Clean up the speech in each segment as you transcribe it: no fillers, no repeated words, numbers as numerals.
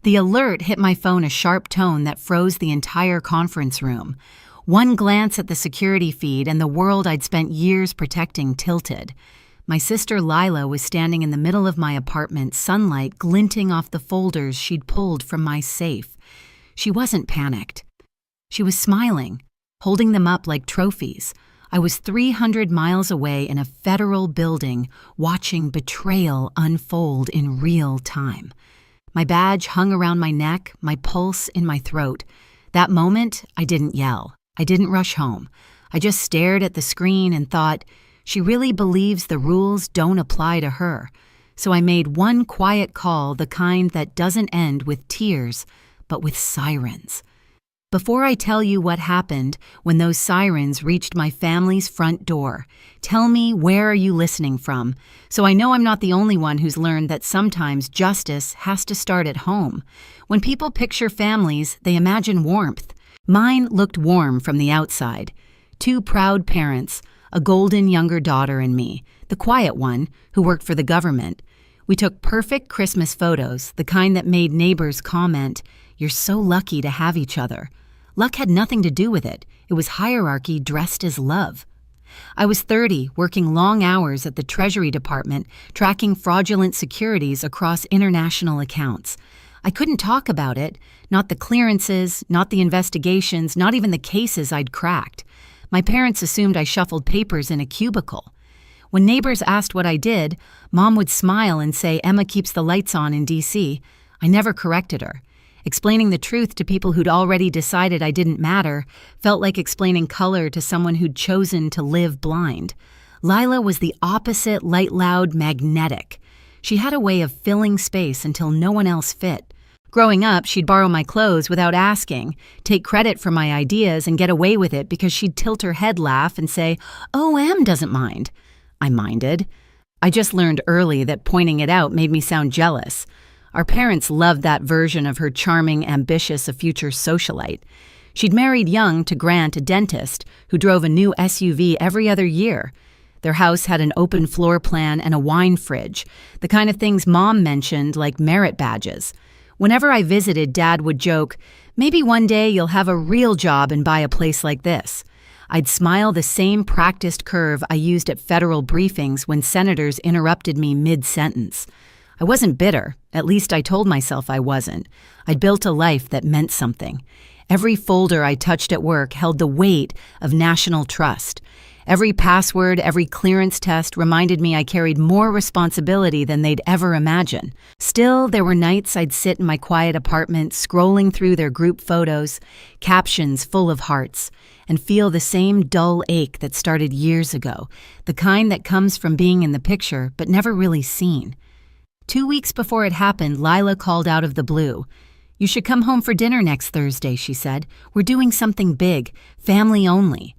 The alert hit my phone a sharp tone that froze the entire conference room. One glance at the security feed and the world I'd spent years protecting tilted. My sister Lila was standing in the middle of my apartment, sunlight glinting off the folders she'd pulled from my safe. She wasn't panicked. She was smiling, holding them up like trophies. I was 300 miles away in a federal building, watching betrayal unfold in real time. My badge hung around my neck, my pulse in my throat. That moment, I didn't yell. I didn't rush home. I just stared at the screen and thought, she really believes the rules don't apply to her. So I made one quiet call, the kind that doesn't end with tears, but with sirens. Before I tell you what happened when those sirens reached my family's front door, tell me, where are you listening from? So I know I'm not the only one who's learned that sometimes justice has to start at home. When people picture families, they imagine warmth. Mine looked warm from the outside. 2 proud parents, a golden younger daughter and me, the quiet one, who worked for the government. We took perfect Christmas photos, the kind that made neighbors comment, "You're so lucky to have each other." Luck had nothing to do with it. It was hierarchy dressed as love. I was 30, working long hours at the Treasury Department, tracking fraudulent securities across international accounts. I couldn't talk about it, not the clearances, not the investigations, not even the cases I'd cracked. My parents assumed I shuffled papers in a cubicle. When neighbors asked what I did, Mom would smile and say Emma keeps the lights on in D.C. I never corrected her. Explaining the truth to people who'd already decided I didn't matter felt like explaining color to someone who'd chosen to live blind. Lila was the opposite, light, loud, magnetic. She had a way of filling space until no one else fit. Growing up, she'd borrow my clothes without asking, take credit for my ideas, and get away with it because she'd tilt her head, laugh, and say, "Oh, Em doesn't mind." I minded. I just learned early that pointing it out made me sound jealous. Our parents loved that version of her charming, ambitious, a future socialite. She'd married young to Grant, a dentist, who drove a new SUV every other year. Their house had an open floor plan and a wine fridge, the kind of things Mom mentioned like merit badges. Whenever I visited, Dad would joke, "Maybe one day you'll have a real job and buy a place like this." I'd smile the same practiced curve I used at federal briefings when senators interrupted me mid-sentence. I wasn't bitter, at least I told myself I wasn't. I'd built a life that meant something. Every folder I touched at work held the weight of national trust. Every password, every clearance test reminded me I carried more responsibility than they'd ever imagine. Still, there were nights I'd sit in my quiet apartment, scrolling through their group photos, captions full of hearts, and feel the same dull ache that started years ago, the kind that comes from being in the picture but never really seen. 2 weeks before it happened, Lila called out of the blue. "You should come home for dinner next Thursday," she said. "We're doing something big, family only."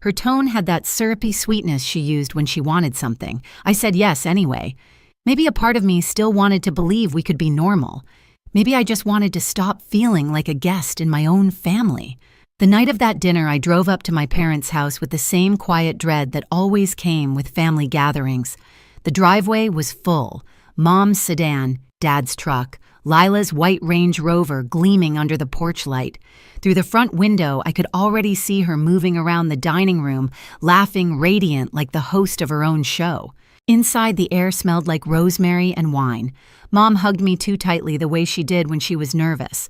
Her tone had that syrupy sweetness she used when she wanted something. I said yes anyway. Maybe a part of me still wanted to believe we could be normal. Maybe I just wanted to stop feeling like a guest in my own family. The night of that dinner, I drove up to my parents' house with the same quiet dread that always came with family gatherings. The driveway was full. Mom's sedan, Dad's truck, Lila's white Range Rover gleaming under the porch light. Through the front window, I could already see her moving around the dining room, laughing radiant like the host of her own show. Inside, the air smelled like rosemary and wine. Mom hugged me too tightly the way she did when she was nervous.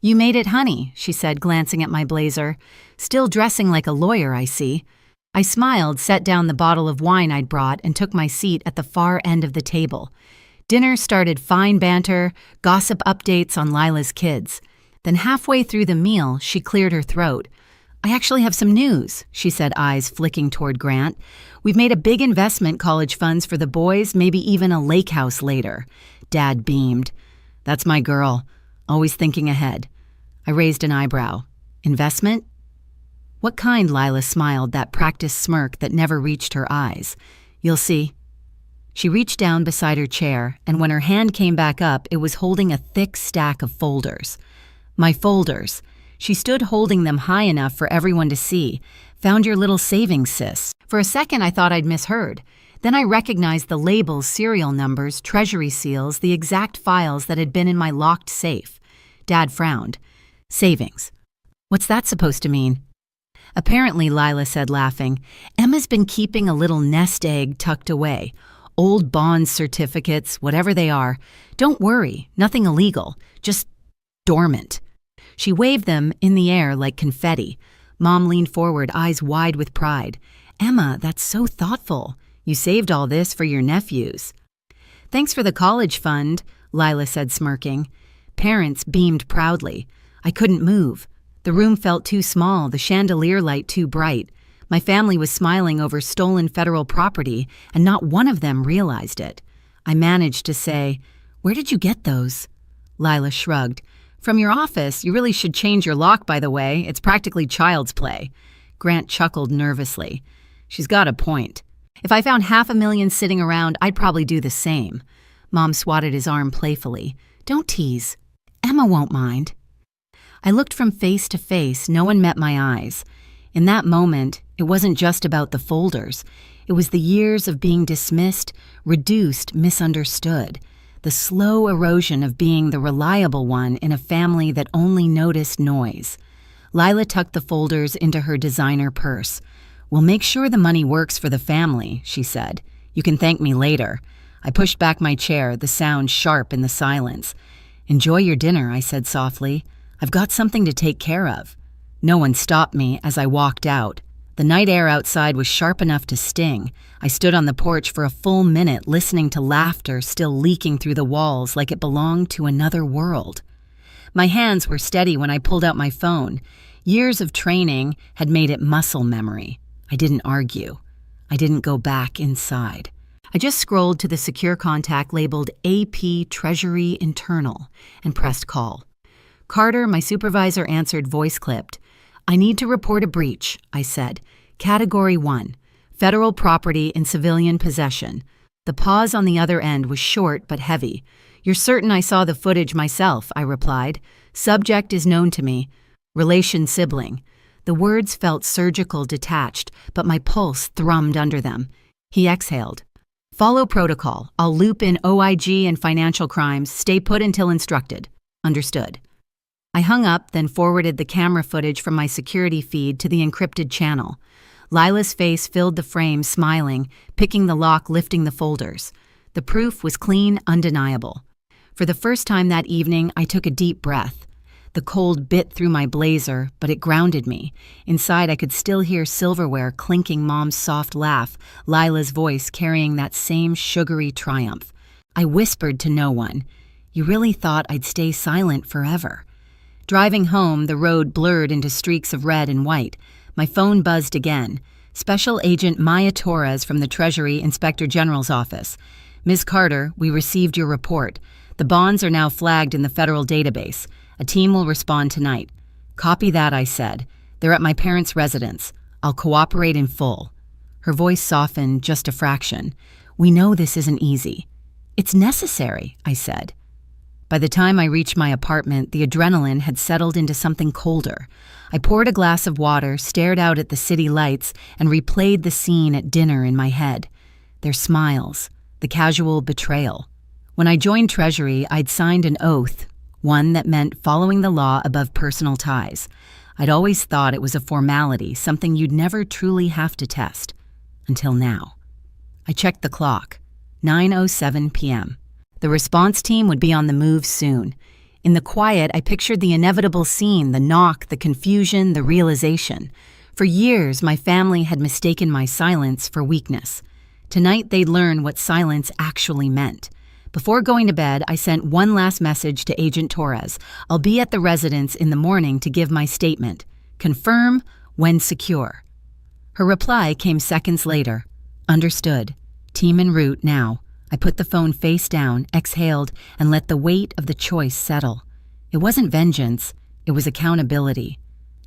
"You made it, honey," she said, glancing at my blazer. "Still dressing like a lawyer, I see." I smiled, set down the bottle of wine I'd brought, and took my seat at the far end of the table. Dinner started fine banter, gossip updates on Lila's kids. Then halfway through the meal, she cleared her throat. "I actually have some news," she said, eyes flicking toward Grant. "We've made a big investment, college funds for the boys, maybe even a lake house later." Dad beamed. "That's my girl, always thinking ahead." I raised an eyebrow. "Investment?" "What kind?" Lila smiled, that practiced smirk that never reached her eyes. "You'll see." She reached down beside her chair, and when her hand came back up, it was holding a thick stack of folders. My folders. She stood holding them high enough for everyone to see. "Found your little savings, sis." For a second, I thought I'd misheard. Then I recognized the labels, serial numbers, treasury seals, the exact files that had been in my locked safe. Dad frowned. Savings. What's that supposed to mean? Apparently, Lila said, laughing, Emma's been keeping a little nest egg tucked away. Old bond certificates, whatever they are. Don't worry, nothing illegal, just dormant. She waved them in the air like confetti. Mom leaned forward, eyes wide with pride. Emma, that's so thoughtful. You saved all this for your nephews. Thanks for the college fund, Lila said, smirking. Parents beamed proudly. I couldn't move. The room felt too small, the chandelier light too bright. My family was smiling over stolen federal property, and not one of them realized it. I managed to say, Where did you get those? Lila shrugged. From your office. You really should change your lock, by the way. It's practically child's play. Grant chuckled nervously. She's got a point. If I found $500,000 sitting around, I'd probably do the same. Mom swatted his arm playfully. Don't tease. Emma won't mind. I looked from face to face. No one met my eyes. In that moment, it wasn't just about the folders. It was the years of being dismissed, reduced, misunderstood. The slow erosion of being the reliable one in a family that only noticed noise. Lila tucked the folders into her designer purse. We'll make sure the money works for the family, she said. You can thank me later. I pushed back my chair, the sound sharp in the silence. Enjoy your dinner, I said softly. I've got something to take care of. No one stopped me as I walked out. The night air outside was sharp enough to sting. I stood on the porch for a full minute, listening to laughter still leaking through the walls like it belonged to another world. My hands were steady when I pulled out my phone. Years of training had made it muscle memory. I didn't argue. I didn't go back inside. I just scrolled to the secure contact labeled AP Treasury Internal and pressed call. Carter, my supervisor, answered voice-clipped. I need to report a breach, I said. Category 1, federal property in civilian possession. The pause on the other end was short but heavy. You're certain I saw the footage myself, I replied. Subject is known to me. Relation sibling. The words felt surgical, detached, but my pulse thrummed under them. He exhaled. Follow protocol. I'll loop in OIG and financial crimes. Stay put until instructed. Understood. I hung up, then forwarded the camera footage from my security feed to the encrypted channel. Lila's face filled the frame, smiling, picking the lock, lifting the folders. The proof was clean, undeniable. For the first time that evening, I took a deep breath. The cold bit through my blazer, but it grounded me. Inside, I could still hear silverware clinking, Mom's soft laugh, Lila's voice carrying that same sugary triumph. I whispered to no one. You really thought I'd stay silent forever. Driving home, the road blurred into streaks of red and white. My phone buzzed again. Special Agent Maya Torres from the Treasury Inspector General's office. Ms. Carter, we received your report. The bonds are now flagged in the federal database. A team will respond tonight. Copy that, I said. They're at my parents' residence. I'll cooperate in full. Her voice softened just a fraction. We know this isn't easy. It's necessary, I said. By the time I reached my apartment, the adrenaline had settled into something colder. I poured a glass of water, stared out at the city lights, and replayed the scene at dinner in my head. Their smiles, the casual betrayal. When I joined Treasury, I'd signed an oath, one that meant following the law above personal ties. I'd always thought it was a formality, something you'd never truly have to test. Until now. I checked the clock. 9:07 p.m. The response team would be on the move soon. In the quiet, I pictured the inevitable scene, the knock, the confusion, the realization. For years, my family had mistaken my silence for weakness. Tonight, they'd learn what silence actually meant. Before going to bed, I sent one last message to Agent Torres. I'll be at the residence in the morning to give my statement. Confirm when secure. Her reply came seconds later. Understood. Team en route now. I put the phone face down, exhaled, and let the weight of the choice settle. It wasn't vengeance, it was accountability.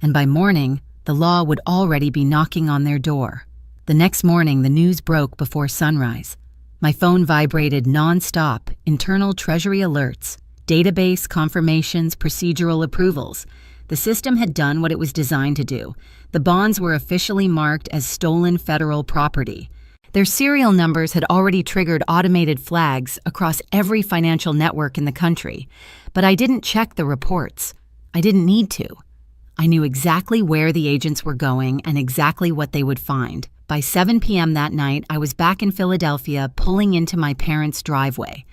And by morning, the law would already be knocking on their door. The next morning, the news broke before sunrise. My phone vibrated non-stop, internal Treasury alerts, database confirmations, procedural approvals. The system had done what it was designed to do. The bonds were officially marked as stolen federal property. Their serial numbers had already triggered automated flags across every financial network in the country, but I didn't check the reports. I didn't need to. I knew exactly where the agents were going and exactly what they would find. By 7 p.m. that night, I was back in Philadelphia, pulling into my parents' driveway.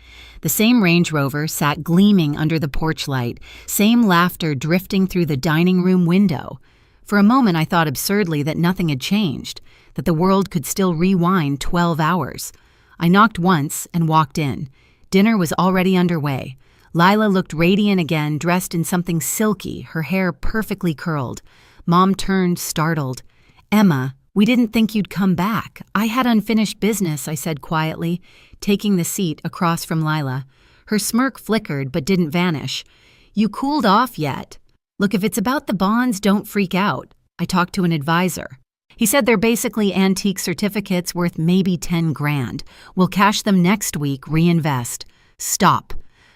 The same Range Rover sat gleaming under the porch light, same laughter drifting through the dining room window. For a moment, I thought absurdly that nothing had changed, that the world could still rewind 12 hours. I knocked once and walked in. Dinner was already underway. Lila looked radiant again, dressed in something silky, her hair perfectly curled. Mom turned, startled. "Emma, we didn't think you'd come back. I had unfinished business," I said quietly, taking the seat across from Lila. Her smirk flickered but didn't vanish. "You cooled off yet? Look, if it's about the bonds, don't freak out." I talked to an advisor. He said they're basically antique certificates worth maybe 10 grand. We'll cash them next week, reinvest. "Stop."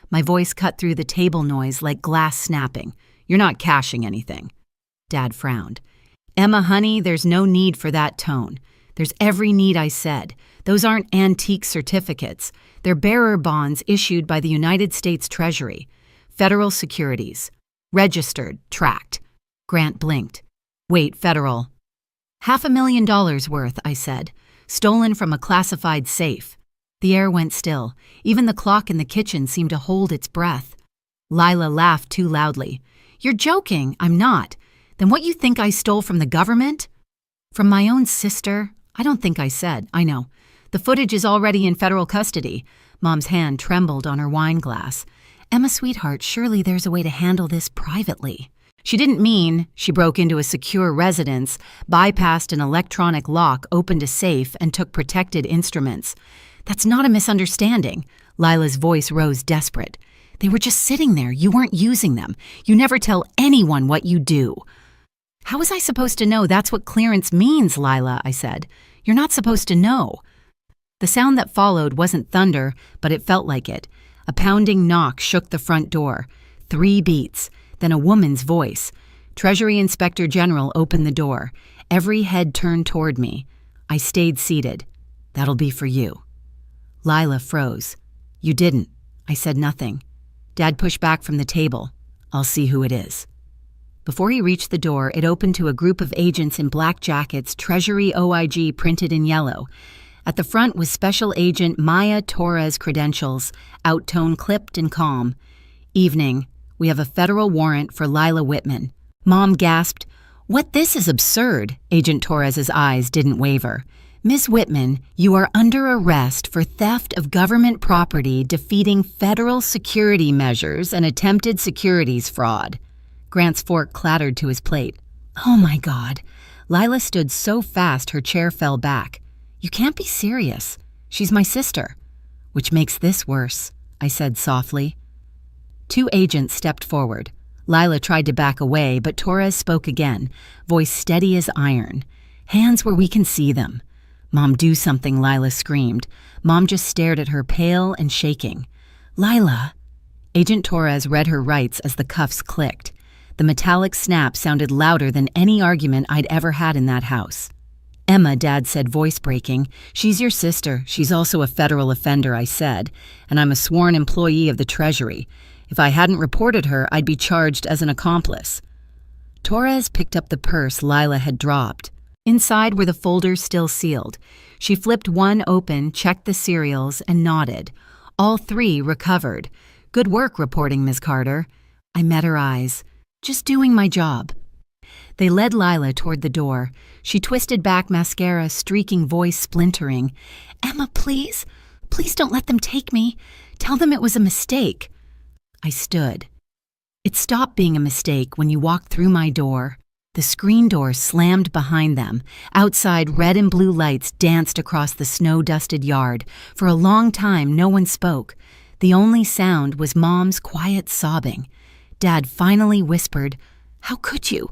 My voice cut through the table noise like glass snapping. "You're not cashing anything." Dad frowned. "Emma, honey, there's no need for that tone. There's every need I said. Those aren't antique certificates. They're bearer bonds issued by the United States Treasury. Federal Securities. Registered, tracked." Grant blinked. "Wait, federal." $500,000 worth, I said. "Stolen from a classified safe." The air went still. Even the clock in the kitchen seemed to hold its breath. Lila laughed too loudly. "You're joking." "I'm not." "Then what you think I stole from the government?" "From my own sister?" "I don't think I said." "I know. The footage is already in federal custody." Mom's hand trembled on her wine glass. "Emma, sweetheart, surely there's a way to handle this privately." She didn't mean she broke into a secure residence, bypassed an electronic lock, opened a safe, and took protected instruments. "That's not a misunderstanding." Lila's voice rose desperate. "They were just sitting there. You weren't using them. You never tell anyone what you do." "How was I supposed to know that's what clearance means, Lila?" I said. "You're not supposed to know." The sound that followed wasn't thunder, but it felt like it. A pounding knock shook the front door. 3 beats, then a woman's voice. Treasury Inspector General opened the door. Every head turned toward me. I stayed seated. "That'll be for you." Lila froze. "You didn't." I said nothing. Dad pushed back from the table. "I'll see who it is." Before he reached the door, it opened to a group of agents in black jackets, Treasury OIG printed in yellow. At the front was Special Agent Maya Torres' credentials, outtone clipped and calm. "Evening. We have a federal warrant for Lila Whitman." Mom gasped. "What? This is absurd." Agent Torres' eyes didn't waver. "Ms. Whitman, you are under arrest for theft of government property, defeating federal security measures, and attempted securities fraud." Grant's fork clattered to his plate. "Oh my God." Lila stood so fast her chair fell back. "You can't be serious. She's my sister." "Which makes this worse," I said softly. 2 agents stepped forward. Lila tried to back away, but Torres spoke again, voice steady as iron. "Hands where we can see them." "Mom, do something," Lila screamed. Mom just stared at her, pale and shaking. "Lila." Agent Torres read her rights as the cuffs clicked. The metallic snap sounded louder than any argument I'd ever had in that house. "Emma," Dad said, voice breaking. "She's your sister. She's also a federal offender," I said, "and I'm a sworn employee of the Treasury. If I hadn't reported her, I'd be charged as an accomplice." Torres picked up the purse Lila had dropped. Inside were the folders still sealed. She flipped one open, checked the serials, and nodded. All 3 recovered. "Good work reporting, Ms. Carter." I met her eyes. "Just doing my job." They led Lila toward the door. She twisted back mascara, streaking, voice splintering. "Emma, please. Please don't let them take me. Tell them it was a mistake." I stood. It stopped being a mistake when you walked through my door. The screen door slammed behind them. Outside, red and blue lights danced across the snow-dusted yard. For a long time, no one spoke. The only sound was Mom's quiet sobbing. Dad finally whispered, "How could you?"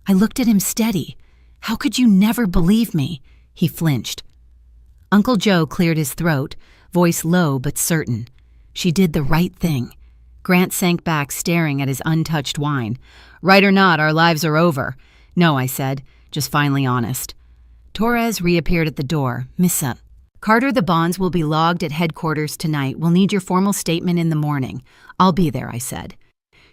I looked at him steady. "How could you never believe me?" He flinched. Uncle Joe cleared his throat, voice low but certain. "She did the right thing." Grant sank back, staring at his untouched wine. "Right or not, our lives are over." "No," I said, just finally honest. Torres reappeared at the door. "Missa, Carter, the bonds will be logged at headquarters tonight. We'll need your formal statement in the morning. I'll be there, I said.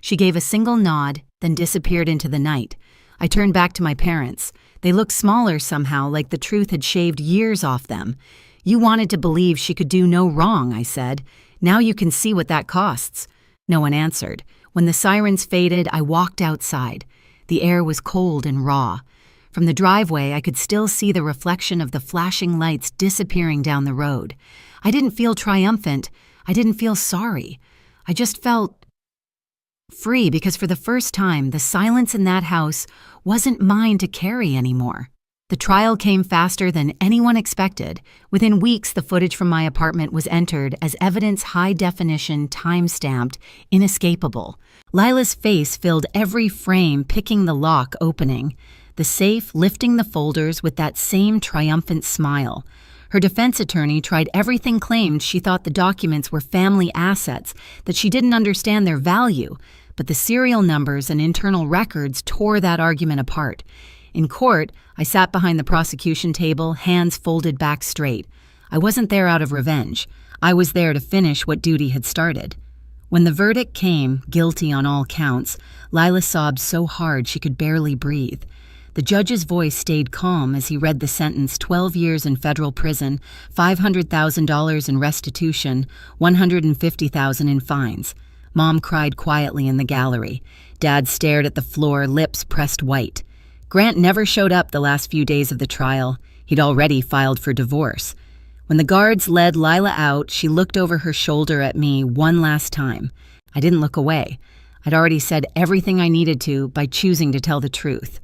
She gave a single nod, then disappeared into the night. I turned back to my parents. They looked smaller somehow, like the truth had shaved years off them. You wanted to believe she could do no wrong, I said. Now you can see what that costs. No one answered. When the sirens faded, I walked outside. The air was cold and raw. From the driveway, I could still see the reflection of the flashing lights disappearing down the road. I didn't feel triumphant. I didn't feel sorry. I just felt free because for the first time, the silence in that house wasn't mine to carry anymore. The trial came faster than anyone expected. Within weeks, the footage from my apartment was entered as evidence high-definition, time-stamped, inescapable. Lila's face filled every frame, picking the lock opening. The safe lifting the folders with that same triumphant smile. Her defense attorney tried everything, claimed she thought the documents were family assets, that she didn't understand their value, but the serial numbers and internal records tore that argument apart. In court, I sat behind the prosecution table, hands folded back straight. I wasn't there out of revenge. I was there to finish what duty had started. When the verdict came, guilty on all counts, Lila sobbed so hard she could barely breathe. The judge's voice stayed calm as he read the sentence: 12 years in federal prison, $500,000 in restitution, $150,000 in fines. Mom cried quietly in the gallery. Dad stared at the floor, lips pressed white. Grant never showed up the last few days of the trial. He'd already filed for divorce. When the guards led Lila out, she looked over her shoulder at me one last time. I didn't look away. I'd already said everything I needed to by choosing to tell the truth.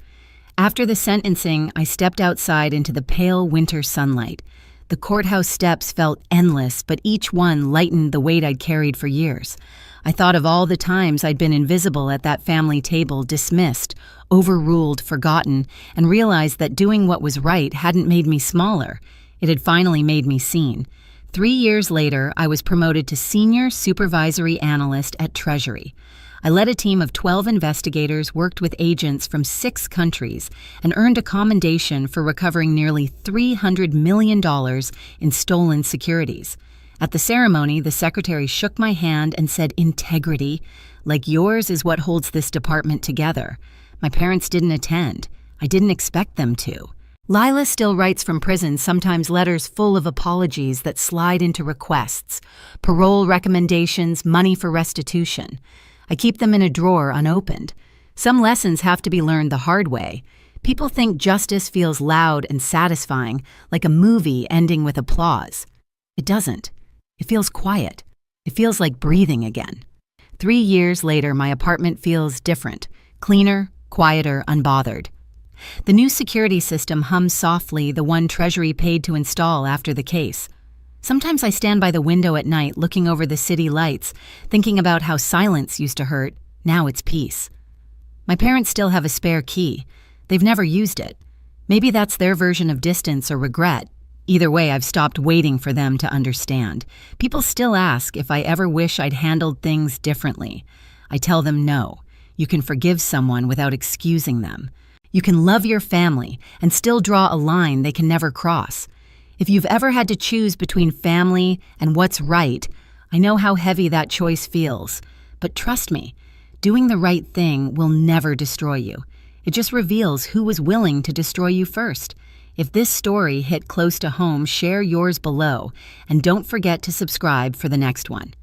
After the sentencing, I stepped outside into the pale winter sunlight. The courthouse steps felt endless, but each one lightened the weight I'd carried for years. I thought of all the times I'd been invisible at that family table, dismissed, overruled, forgotten, and realized that doing what was right hadn't made me smaller. It had finally made me seen. 3 years later, I was promoted to Senior Supervisory Analyst at Treasury. I led a team of 12 investigators, worked with agents from 6 countries, and earned a commendation for recovering nearly $300 million in stolen securities. At the ceremony, the secretary shook my hand and said, "Integrity, like yours, is what holds this department together." My parents didn't attend. I didn't expect them to. Lila still writes from prison, sometimes letters full of apologies that slide into requests, parole recommendations, money for restitution. I keep them in a drawer unopened. Some lessons have to be learned the hard way. People think justice feels loud and satisfying, like a movie ending with applause. It doesn't. It feels quiet. It feels like breathing again. 3 years later, my apartment feels different, cleaner, quieter, unbothered. The new security system hums softly, the one Treasury paid to install after the case. Sometimes I stand by the window at night looking over the city lights, thinking about how silence used to hurt. Now it's peace. My parents still have a spare key. They've never used it. Maybe that's their version of distance or regret. Either way, I've stopped waiting for them to understand. People still ask if I ever wish I'd handled things differently. I tell them no. You can forgive someone without excusing them. You can love your family and still draw a line they can never cross. If you've ever had to choose between family and what's right, I know how heavy that choice feels. But trust me, doing the right thing will never destroy you. It just reveals who was willing to destroy you first. If this story hit close to home, share yours below, and don't forget to subscribe for the next one.